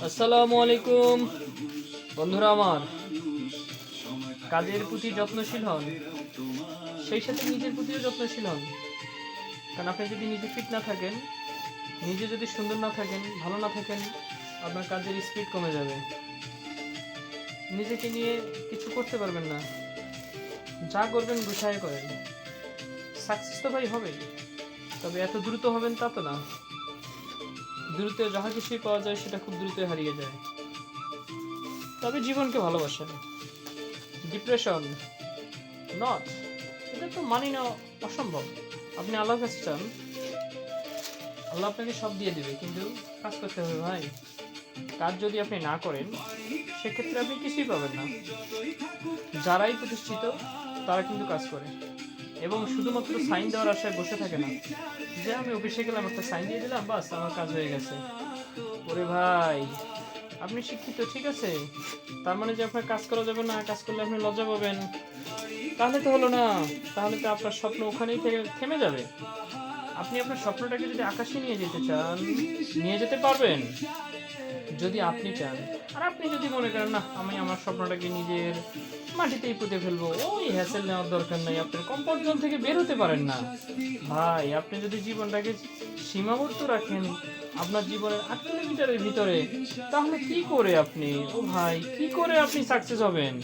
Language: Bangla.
আসসালামু আলাইকুম বন্ধুরা আমার। কাজের প্রতি যত্নশীল হন, সেই সাথে নিজের প্রতিও যত্নশীল হন। কারণ আপনি যদি নিজে ফিট না থাকেন, নিজে যদি সুন্দর না থাকেন, ভালো না থাকেন, আপনার কাজের স্পিড কমে যাবে। নিজেকে নিয়ে কিছু করতে পারবেন না। যা করবেন গুছায় করেন, সাকসেস তো ভাই হবেই, তবে এত দ্রুত হবেন তা তো না। দ্রুত যাহা কিছুই পাওয়া যায় সেটা খুব দ্রুত হারিয়ে যায়। তবে জীবনকে ভালোবাসেন। ডিপ্রেশন নট, এটা তো মানি না, অসম্ভব। আপনি আল্লাহর কাছে চান, আল্লাহ আপনাকে সব দিয়ে দেবে, কিন্তু কাজ করতে হবে ভাই। কাজ যদি আপনি না করেন, সেক্ষেত্রে আপনি কিছুই পাবেন না। যারাই প্রতিষ্ঠিত তারা কিন্তু কাজ করে, এবং শুধুমাত্র সাইন দেওয়ার আশায় বসে থাকে না, যে আমি অফিসে গেলাম, একটা সাইন দিয়ে দিলাম, বাস আমার কাজ হয়ে গেছে। ওরে ভাই, আপনি শিক্ষিত ঠিক আছে, তার মানে যে আপনার কাজ করা যাবে না, কাজ করলে আপনি লজ্জা পাবেন, তাহলে তো হলো না। তাহলে তো আপনার স্বপ্ন ওখানেই থেমে যাবে। আপনি আপনার স্বপ্নটাকে যদি আকাশে নিয়ে যেতে চান, নিয়ে যেতে পারবেন যদি আপনি চান। আর আপনি যদি মনে করেন না, আমি আমার স্বপ্নটাকে নিজের মাটিতেই পুঁতে ফেলবো, ওই হ্যাসেল নেওয়ার দরকার নাই, আপনার কমফর্ট জোন থেকে বের হতে পারেন না ভাই। আপনি যদি জীবনটাকে সীমাবদ্ধ রাখেন আপনার জীবনের 8 কিলোমিটারের ভিতরে, তাহলে কি করে আপনি, ও ভাই, কি করে আপনি সাকসেস হবেন?